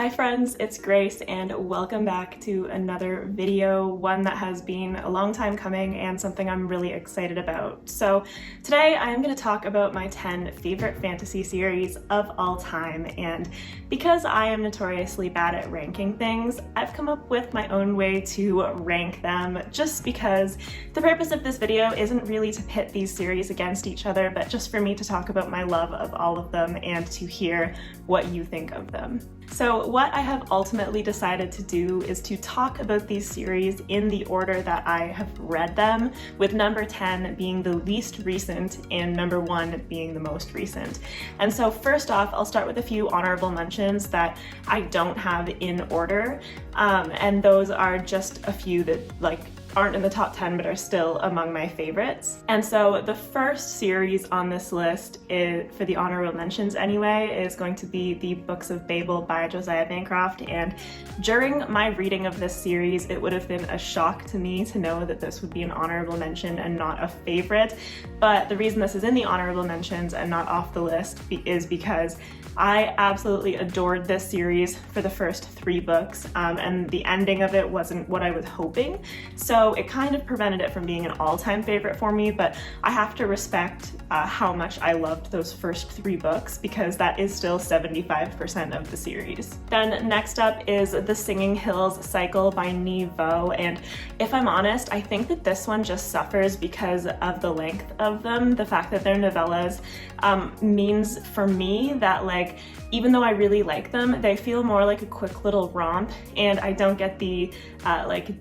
Hi friends, it's Grace and welcome back to another video, one that has been a long time coming and something I'm really excited about. So today I am going to talk about my 10 favorite fantasy series of all time, and because I am notoriously bad at ranking things, I've come up with my own way to rank them, just because the purpose of this video isn't really to pit these series against each other, but just for me to talk about my love of all of them and to hear what you think of them. So what I have ultimately decided to do is to talk about these series in the order that I have read them, with number 10 being the least recent and number 1 being the most recent. And so first off, I'll start with a few honorable mentions that I don't have in order, and those are just a few that aren't in the top 10 but are still among my favorites. And so the first series on this list, for the honorable mentions anyway, is going to be The Books of Babel by Josiah Bancroft. And during my reading of this series, it would have been a shock to me to know that this would be an honorable mention and not a favorite. But the reason this is in the honorable mentions and not off the list is because I absolutely adored this series for the first 3 books, and the ending of it wasn't what I was hoping. So it kind of prevented it from being an all-time favorite for me, but I have to respect how much I loved those first 3 books, because that is still 75% of the series. Then next up is The Singing Hills Cycle by Neve Vo, and if I'm honest, I think that this one just suffers because of the length of them. The fact that they're novellas means for me that even though I really like them, they feel more like a quick little romp, and I don't get the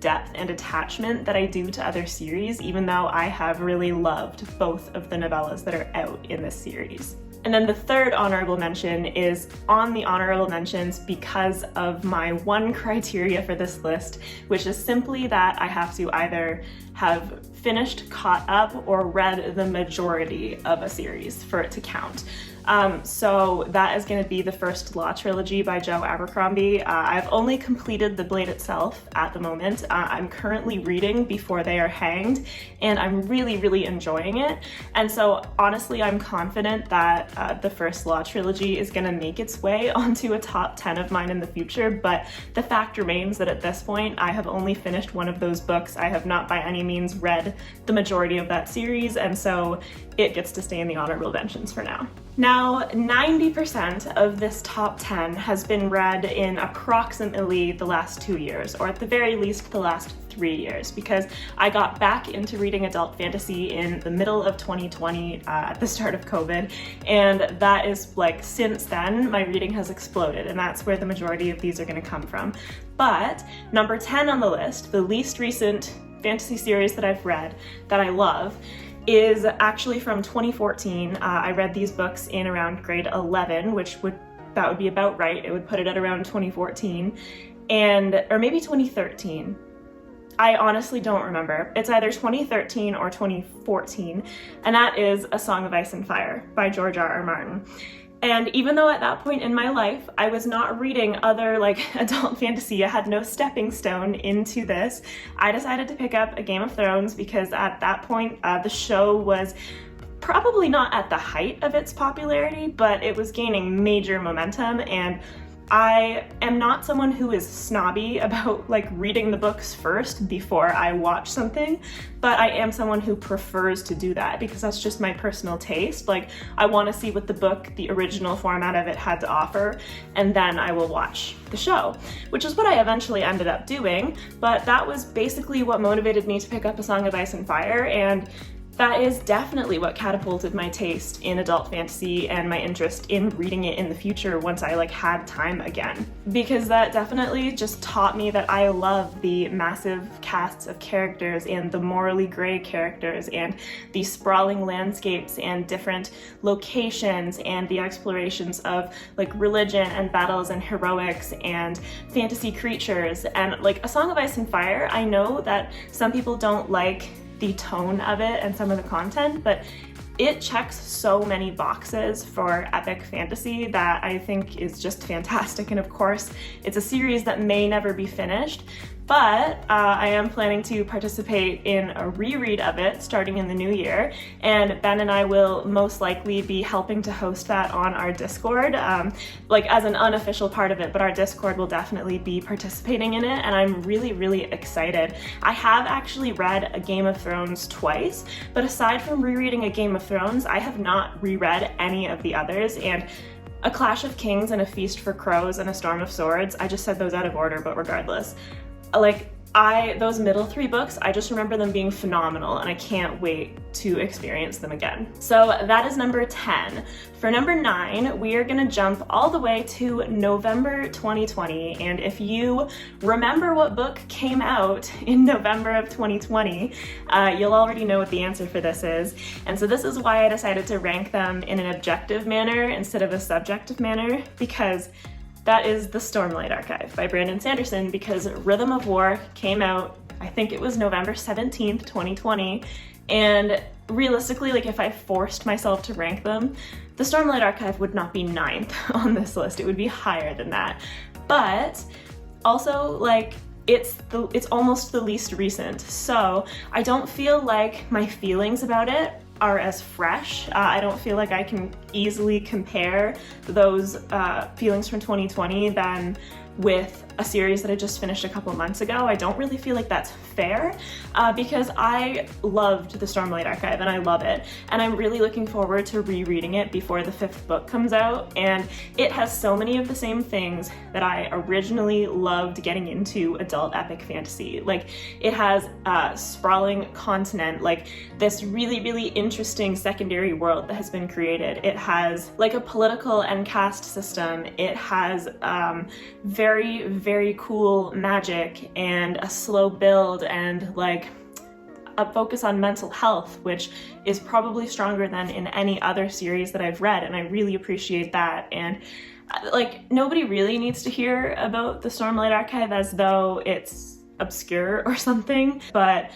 depth and attachment that I do to other series, even though I have really loved both of the novellas that are out in this series. And then the third honorable mention is on the honorable mentions because of my one criteria for this list, which is simply that I have to either have finished, caught up, or read the majority of a series for it to count. So that is going to be the First Law trilogy by Joe Abercrombie. I've only completed the Blade itself at the moment. I'm currently reading Before They Are Hanged, and I'm really enjoying it. And so honestly, I'm confident that the First Law trilogy is going to make its way onto a top 10 of mine in the future, but the fact remains that at this point, I have only finished one of those books. I have not by any means read the majority of that series, and so it gets to stay in the honorable mentions for now. Now, 90% of this top 10 has been read in approximately the last 2 years, or at the very least the last 3 years, because I got back into reading adult fantasy in the middle of 2020 at the start of COVID, and that is since then my reading has exploded, and that's where the majority of these are going to come from. But number 10 on the list, the least recent fantasy series that I've read that I love, is actually from 2014. I read these books in around grade 11, that would be about right. It would put it at around 2014, or maybe 2013. I honestly don't remember. It's either 2013 or 2014, and that is A Song of Ice and Fire by George R.R. Martin. And even though at that point in my life, I was not reading other adult fantasy, I had no stepping stone into this, I decided to pick up A Game of Thrones because at that point, the show was probably not at the height of its popularity, but it was gaining major momentum, and I am not someone who is snobby about reading the books first before I watch something, but I am someone who prefers to do that because that's just my personal taste. I want to see what the original format of it had to offer, and then I will watch the show, which is what I eventually ended up doing. But that was basically what motivated me to pick up A Song of Ice and Fire, and that is definitely what catapulted my taste in adult fantasy and my interest in reading it in the future once I had time again. Because that definitely just taught me that I love the massive casts of characters and the morally gray characters and the sprawling landscapes and different locations and the explorations of religion and battles and heroics and fantasy creatures. And A Song of Ice and Fire, I know that some people don't like the tone of it and some of the content, but it checks so many boxes for epic fantasy that I think is just fantastic. And of course, it's a series that may never be finished, but I am planning to participate in a reread of it starting in the new year, and Ben and I will most likely be helping to host that on our Discord, like as an unofficial part of it, but our Discord will definitely be participating in it, and I'm really, really excited. I have actually read A Game of Thrones twice, but aside from rereading A Game of Thrones, I have not reread any of the others, and A Clash of Kings and A Feast for Crows and A Storm of Swords, I just said those out of order, but regardless, like, those middle three books, I just remember them being phenomenal, and I can't wait to experience them again. So that is number 10. For number 9, we are gonna jump all the way to November 2020, and if you remember what book came out in November of 2020, you'll already know what the answer for this is. And so this is why I decided to rank them in an objective manner instead of a subjective manner, because that is The Stormlight Archive by Brandon Sanderson, because Rhythm of War came out, I think it was November 17th, 2020, and realistically, like, if I forced myself to rank them, The Stormlight Archive would not be 9th on this list, it would be higher than that. But also, like, it's almost the least recent, so I don't feel like my feelings about it are as fresh. I don't feel like I can easily compare those feelings from 2020 than with a series that I just finished a couple months ago. I don't really feel like that's fair because I loved The Stormlight Archive and I love it, and I'm really looking forward to rereading it before the 5th book comes out, and it has so many of the same things that I originally loved getting into adult epic fantasy. Like, it has a sprawling continent, like this really, really interesting secondary world that has been created. It has like a political and caste system. It has very, very cool magic and a slow build and like a focus on mental health, which is probably stronger than in any other series that I've read, and I really appreciate that. And like, nobody really needs to hear about the Stormlight Archive as though it's obscure or something, but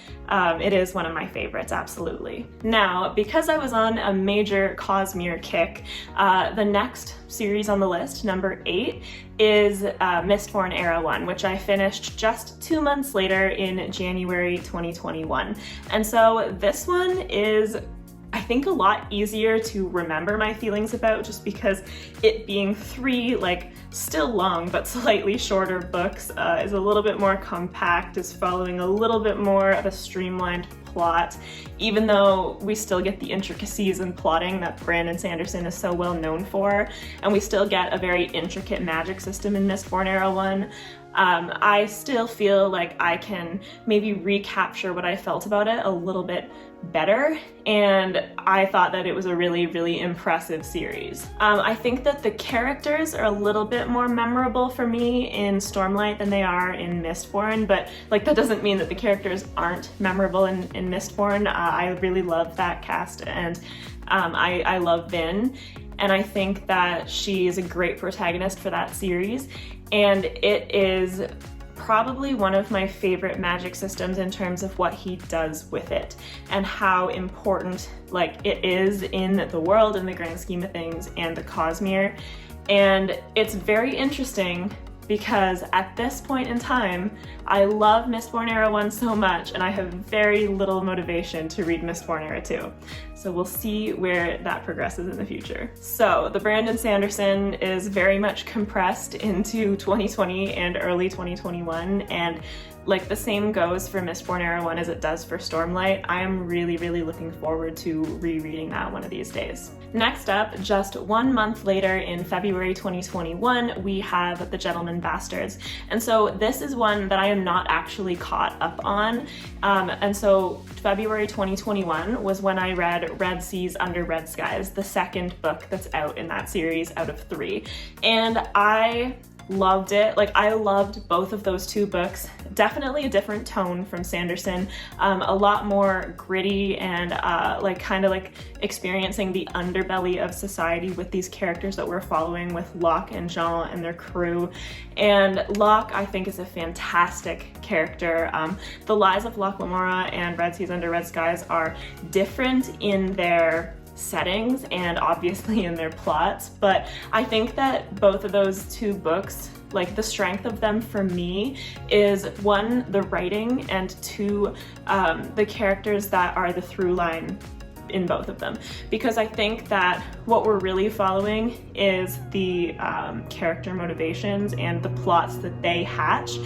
it is one of my favorites, absolutely. Now, because I was on a major Cosmere kick, the next series on the list, number 8, is Mistborn Era 1, which I finished just 2 months later in January 2021. And so this one is, I think, a lot easier to remember my feelings about, just because it being 3, like, still long but slightly shorter books is a little bit more compact, is following a little bit more of a streamlined plot, even though we still get the intricacies and plotting that Brandon Sanderson is so well known for, and we still get a very intricate magic system in Mistborn Era 1. I still feel like I can maybe recapture what I felt about it a little bit better, and I thought that it was a really, really impressive series. I think that the characters are a little bit more memorable for me in Stormlight than they are in Mistborn, but like, that doesn't mean that the characters aren't memorable in Mistborn. I really love that cast, and I love Vin, and I think that she is a great protagonist for that series, and it is probably one of my favorite magic systems in terms of what he does with it and how important like it is in the world in the grand scheme of things and the Cosmere. And it's very interesting because at this point in time, I love Mistborn Era 1 so much, and I have very little motivation to read Mistborn Era 2. So we'll see where that progresses in the future. So the Brandon Sanderson is very much compressed into 2020 and early 2021, and like the same goes for Mistborn Era 1 as it does for Stormlight. I am really, really looking forward to rereading that one of these days. Next up, just 1 month later in February 2021, we have The Gentleman Bastards. And so this is one that I am not actually caught up on. And so February 2021 was when I read Red Seas Under Red Skies, the second book that's out in that series out of 3. And I loved it. Like, I loved both of those 2 books. Definitely a different tone from Sanderson, a lot more gritty and like kind of like experiencing the underbelly of society with these characters that we're following with Locke and Jean and their crew. And Locke, I think, is a fantastic character. The Lies of Locke Lamora and Red Seas Under Red Skies are different in their settings and obviously in their plots, but I think that both of those two books, like the strength of them for me is one, the writing, and two, the characters that are the through line in both of them, because I think that what we're really following is the character motivations and the plots that they hatch,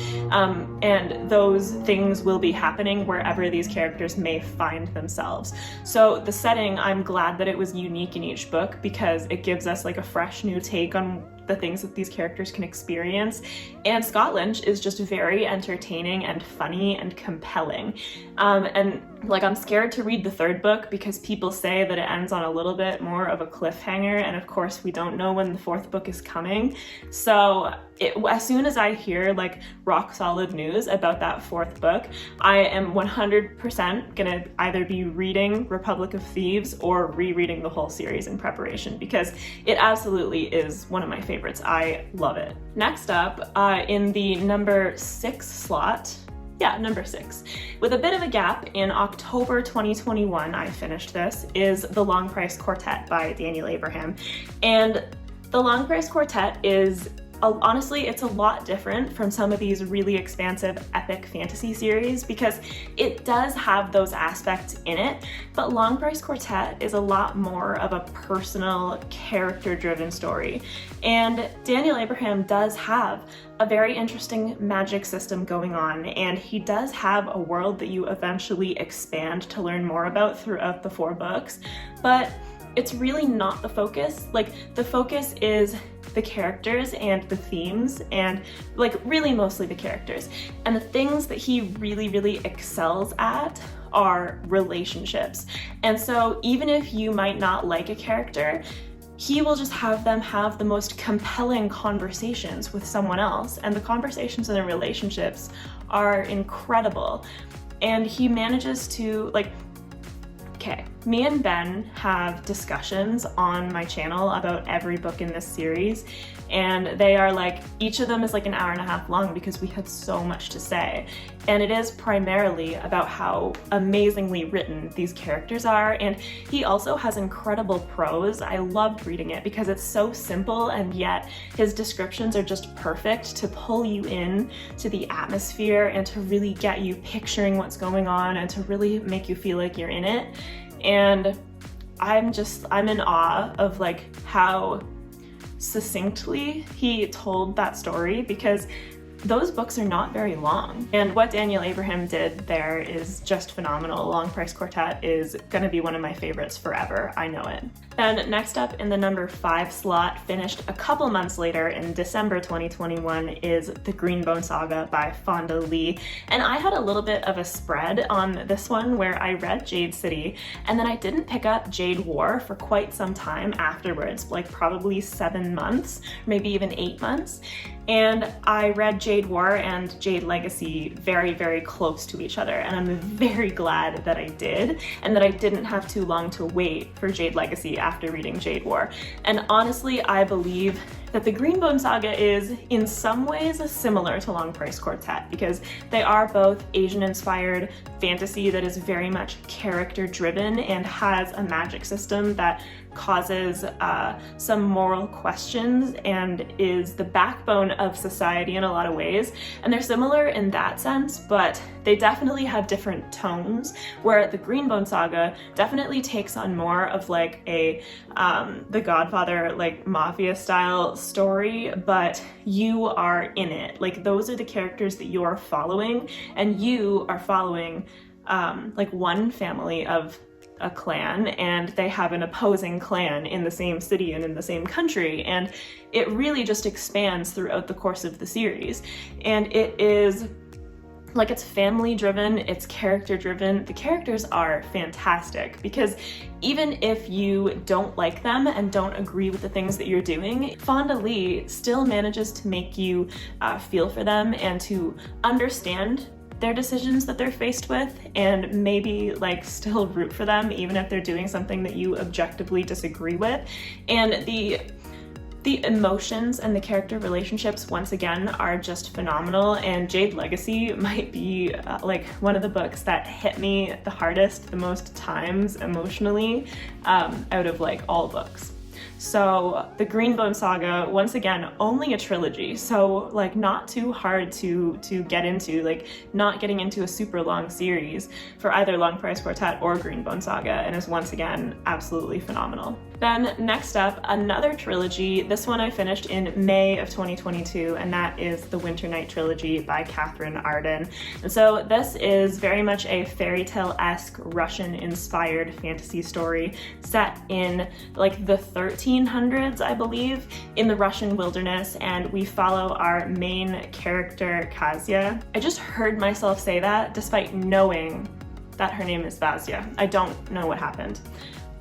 and those things will be happening wherever these characters may find themselves. So the setting, I'm glad that it was unique in each book because it gives us like a fresh new take on the things that these characters can experience, and Scott Lynch is just very entertaining and funny and compelling, and like I'm scared to read the third book because people say that it ends on a little bit more of a cliffhanger, and of course we don't know when the fourth book is coming, so as soon as I hear like rock solid news about that fourth book, I am 100% gonna either be reading Republic of Thieves or rereading the whole series in preparation, because it absolutely is one of my favorites. I love it. Next up, in the number 6 slot, number 6. With a bit of a gap, in October 2021, I finished this, is The Long Price Quartet by Daniel Abraham. And The Long Price Quartet is honestly, it's a lot different from some of these really expansive epic fantasy series because it does have those aspects in it, but Long Price Quartet is a lot more of a personal, character-driven story. And Daniel Abraham does have a very interesting magic system going on, and he does have a world that you eventually expand to learn more about throughout the 4 books, but it's really not the focus. Like, the focus is the characters and the themes, and like really mostly the characters. And the things that he really excels at are relationships. And so even if you might not like a character, he will just have them have the most compelling conversations with someone else, and the conversations and the relationships are incredible. And he manages to, like, okay, me and Ben have discussions on my channel about every book in this series, and they are like, each of them is like an hour and a half long because we have so much to say. And it is primarily about how amazingly written these characters are, and he also has incredible prose. I loved reading it because it's so simple, and yet his descriptions are just perfect to pull you in to the atmosphere and to really get you picturing what's going on and to really make you feel like you're in it. And I'm in awe of like how succinctly he told that story, because those books are not very long. And what Daniel Abraham did there is just phenomenal. Long Price Quartet is gonna be one of my favorites forever, I know it. Then next up in the number 5 slot, finished a couple months later in December 2021, is The Greenbone Saga by Fonda Lee. And I had a little bit of a spread on this one where I read Jade City, and then I didn't pick up Jade War for quite some time afterwards, like probably 7 months, maybe even 8 months. And I read Jade War and Jade Legacy very close to each other, and I'm very glad that I did, and that I didn't have too long to wait for Jade Legacy after reading Jade War. And honestly, I believe that the Greenbone Saga is in some ways similar to Long Price Quartet, because they are both Asian-inspired fantasy that is very much character-driven and has a magic system that causes some moral questions and is the backbone of society in a lot of ways. And they're similar in that sense, but they definitely have different tones, where the Greenbone Saga definitely takes on more of like a The Godfather, like mafia style story, but you are in it. Like, those are the characters that you're following, and you are following like one family of a clan, and they have an opposing clan in the same city and in the same country, and it really just expands throughout the course of the series. And it is like, it's family driven, it's character driven. The characters are fantastic, because even if you don't like them and don't agree with the things that you're doing, Fonda Lee still manages to make you feel for them and to understand their decisions that they're faced with, and maybe like still root for them even if they're doing something that you objectively disagree with. And the The emotions and the character relationships, once again, are just phenomenal, and Jade Legacy might be like one of the books that hit me the hardest, the most times emotionally, out of like all books. So the Greenbone Saga, once again, only a trilogy, so like not too hard to get into, like not getting into a super long series for either Long Price Quartet or Greenbone Saga, and is once again absolutely phenomenal. Then next up, another trilogy. This one I finished in May of 2022, and that is the Winternight trilogy by Katherine Arden. And so this is very much a fairy tale-esque Russian-inspired fantasy story set in like the 1300s, I believe, in the Russian wilderness, and we follow our main character, Kazia. I just heard myself say that despite knowing that her name is Vazia. I don't know what happened.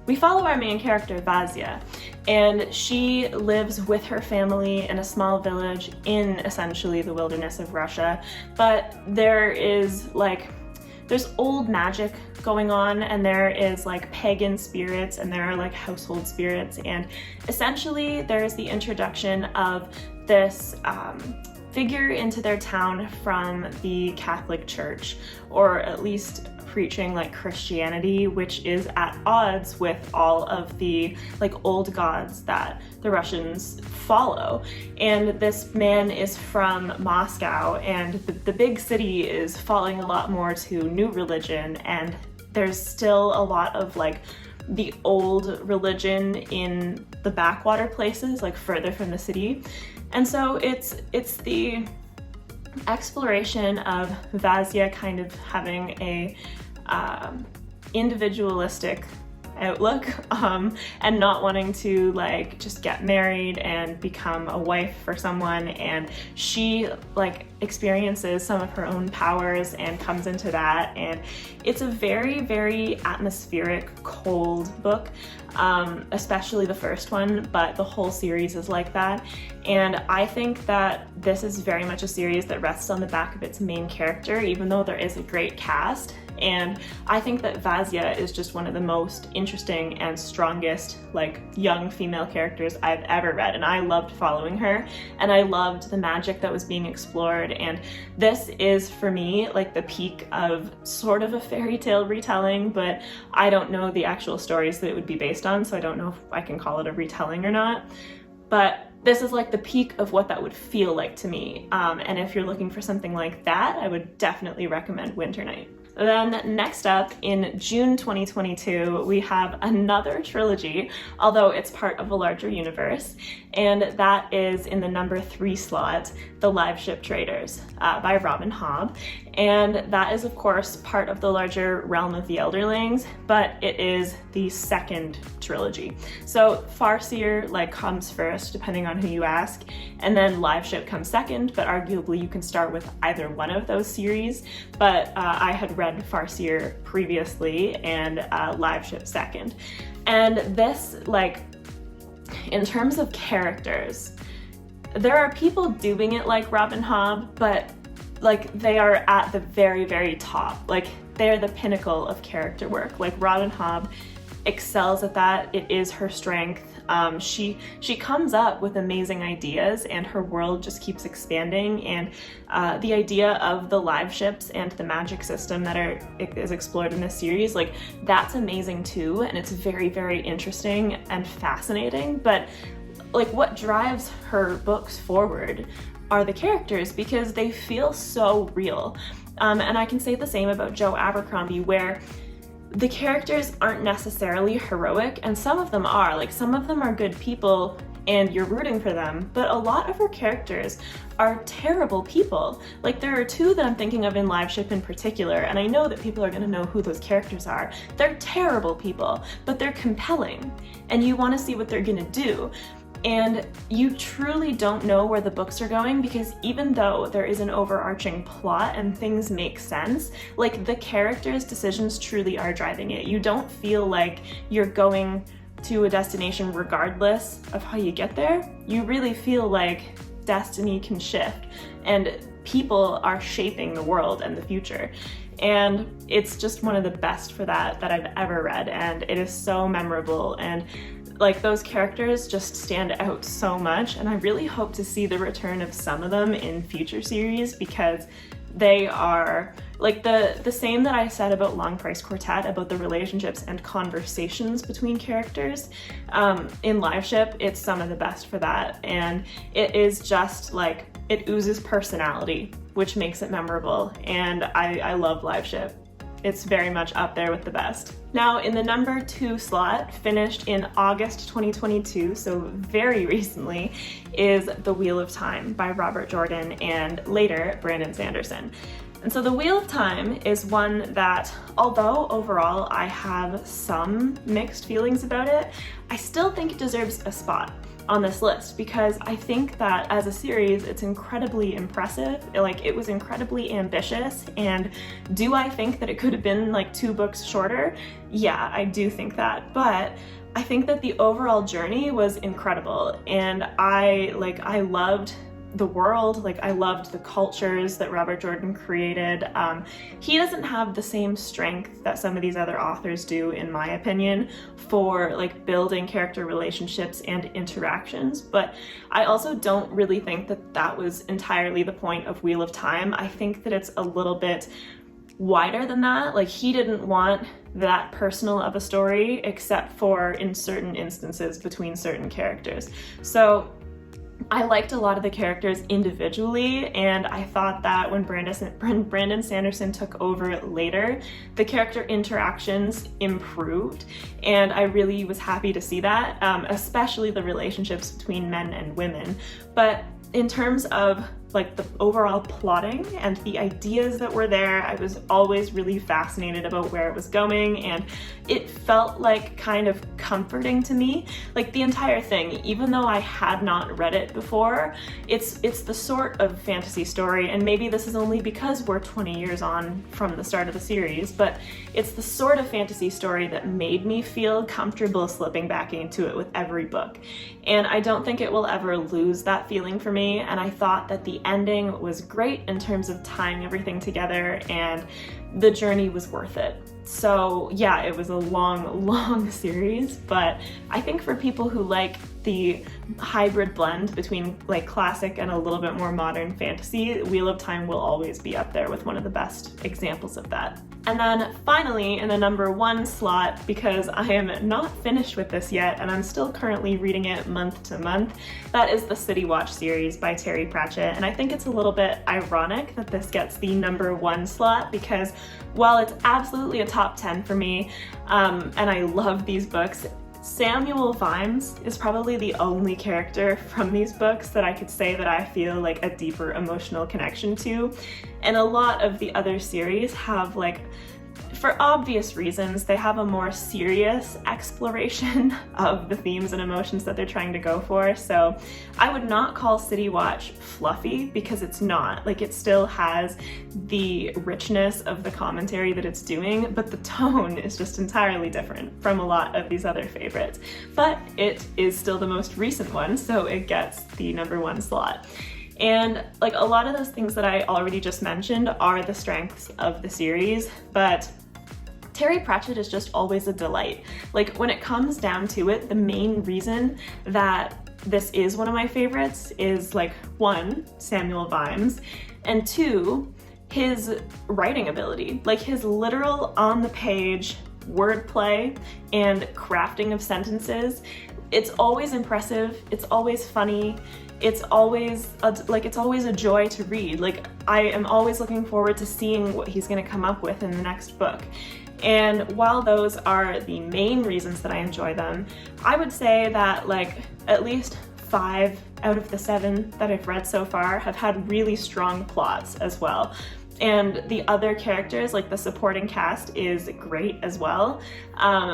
We follow our main character, Vazia, and she lives with her family in a small village in essentially the wilderness of Russia, but there's old magic going on, and there is like pagan spirits, and there are like household spirits, and essentially there's the introduction of this figure into their town from the Catholic Church, or at least preaching like Christianity, which is at odds with all of the like old gods that the Russians follow. And this man is from Moscow, and the big city is falling a lot more to new religion, and there's still a lot of like the old religion in the backwater places, like further from the city. And so it's the exploration of Vazia kind of having a individualistic outlook, and not wanting to like just get married and become a wife for someone, and she like experiences some of her own powers and comes into that, and it's a very, very atmospheric, cold book, especially the first one, but the whole series is like that. And I think that this is very much a series that rests on the back of its main character, even though there is a great cast. And I think that Vazia is just one of the most interesting and strongest like young female characters I've ever read, and I loved following her, and I loved the magic that was being explored. And this is for me like the peak of sort of a fairy tale retelling, but I don't know the actual stories that it would be based on, so I don't know if I can call it a retelling or not. But this is like the peak of what that would feel like to me. And if you're looking for something like that, I would definitely recommend Winternight. Then next up, in June 2022, we have another trilogy, although it's part of a larger universe, and that is in the number 3 slot, The Live Ship Traders by Robin Hobb. And that is of course part of the larger realm of the Elderlings, but it is the second trilogy. So Farseer like comes first, depending on who you ask, and then Live Ship comes second, but arguably you can start with either one of those series. But I had read Farseer previously, and Live Ship second. And this, like, in terms of characters, there are people doing it like Robin Hobb, but like they are at the very, very top. Like they're the pinnacle of character work. Like Robin Hobb excels at that. It is her strength. She comes up with amazing ideas, and her world just keeps expanding, and the idea of the live ships and the magic system that is explored in this series, like that's amazing too, and it's very, very interesting and fascinating. But like what drives her books forward are the characters, because they feel so real. And I can say the same about Jo Abercrombie, where the characters aren't necessarily heroic, and some of them are. Like some of them are good people and you're rooting for them, but a lot of her characters are terrible people. Like there are 2 that I'm thinking of in Live Ship in particular, and I know that people are gonna know who those characters are. They're terrible people, but they're compelling, and you wanna see what they're gonna do. And you truly don't know where the books are going, because even though there is an overarching plot and things make sense, like the characters' decisions truly are driving it. You don't feel like you're going to a destination regardless of how you get there. You really feel like destiny can shift and people are shaping the world and the future. And it's just one of the best for that I've ever read, and it is so memorable. And like those characters just stand out so much, and I really hope to see the return of some of them in future series, because they are like the same that I said about Long Price Quartet, about the relationships and conversations between characters. In Live Ship, it's some of the best for that, and it is just like, it oozes personality, which makes it memorable, and I love Live Ship. It's very much up there with the best. Now, in the number 2 slot, finished in August 2022, so very recently, is The Wheel of Time by Robert Jordan and later Brandon Sanderson. And so The Wheel of Time is one that, although overall I have some mixed feelings about it, I still think it deserves a spot on this list, because I think that as a series it's incredibly impressive. Like, it was incredibly ambitious, and do I think that it could have been like 2 books shorter? Yeah, I do think that, but I think that the overall journey was incredible, and I loved the world, like I loved the cultures that Robert Jordan created. He doesn't have the same strength that some of these other authors do, in my opinion, for like building character relationships and interactions, but I also don't really think that that was entirely the point of Wheel of Time. I think that it's a little bit wider than that. Like, he didn't want that personal of a story, except for in certain instances between certain characters. So I liked a lot of the characters individually, and I thought that when Brandon Sanderson took over later, the character interactions improved, and I really was happy to see that, especially the relationships between men and women. But in terms of like the overall plotting and the ideas that were there, I was always really fascinated about where it was going, and it felt like kind of comforting to me. Like, the entire thing, even though I had not read it before, it's the sort of fantasy story, and maybe this is only because we're 20 years on from the start of the series, but it's the sort of fantasy story that made me feel comfortable slipping back into it with every book. And I don't think it will ever lose that feeling for me, and I thought that the ending was great in terms of tying everything together, and the journey was worth it. So yeah, it was a long series, but I think for people who like the hybrid blend between like classic and a little bit more modern fantasy, Wheel of Time will always be up there with one of the best examples of that. And then finally, in the number 1 slot, because I am not finished with this yet and I'm still currently reading it month to month, that is the City Watch series by Terry Pratchett. And I think it's a little bit ironic that this gets the number 1 slot, because while it's absolutely a top 10 for me, and I love these books, Samuel Vimes is probably the only character from these books that I could say that I feel like a deeper emotional connection to. And a lot of the other series have, like, for obvious reasons, they have a more serious exploration of the themes and emotions that they're trying to go for. So I would not call City Watch fluffy, because it's not. Like, it still has the richness of the commentary that it's doing, but the tone is just entirely different from a lot of these other favorites. But it is still the most recent one, so it gets the number 1 slot. And like, a lot of those things that I already just mentioned are the strengths of the series, but Terry Pratchett is just always a delight. Like, when it comes down to it, the main reason that this is one of my favorites is, like, 1, Samuel Vimes, and 2, his writing ability. Like, his literal on-the-page wordplay and crafting of sentences. It's always impressive, it's always funny, it's always a joy to read. Like, I am always looking forward to seeing what he's gonna come up with in the next book. And while those are the main reasons that I enjoy them, I would say that, like, at least 5 out of the 7 that I've read so far have had really strong plots as well. And the other characters, like the supporting cast, is great as well.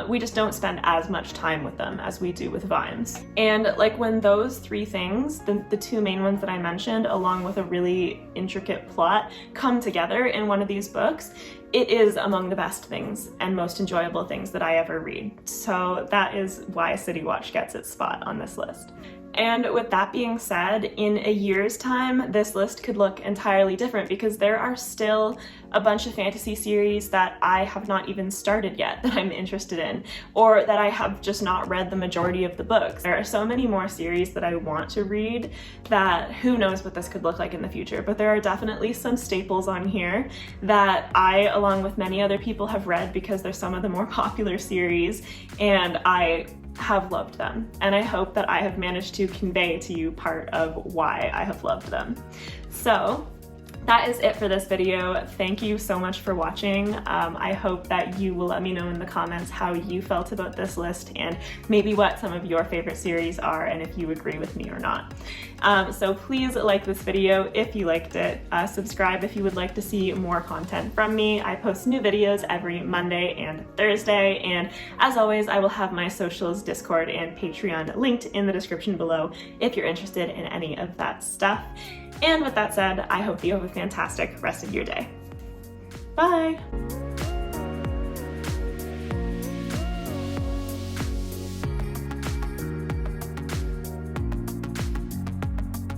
We just don't spend as much time with them as we do with Vimes. And like, when those 3 things, the 2 main ones that I mentioned, along with a really intricate plot, come together in one of these books, it is among the best things and most enjoyable things that I ever read. So that is why City Watch gets its spot on this list. And with that being said, in a year's time, this list could look entirely different because there are still a bunch of fantasy series that I have not even started yet that I'm interested in, or that I have just not read the majority of the books. There are so many more series that I want to read that who knows what this could look like in the future, but there are definitely some staples on here that I, along with many other people, have read because they're some of the more popular series, and I have loved them, and I hope that I have managed to convey to you part of why I have loved them. So that is it for this video. Thank you so much for watching. I hope that you will let me know in the comments how you felt about this list and maybe what some of your favorite series are and if you agree with me or not. So please like this video if you liked it. Subscribe if you would like to see more content from me. I post new videos every Monday and Thursday, and as always, I will have my socials, Discord, and Patreon linked in the description below if you're interested in any of that stuff. And with that said, I hope you have a fantastic rest of your day. Bye!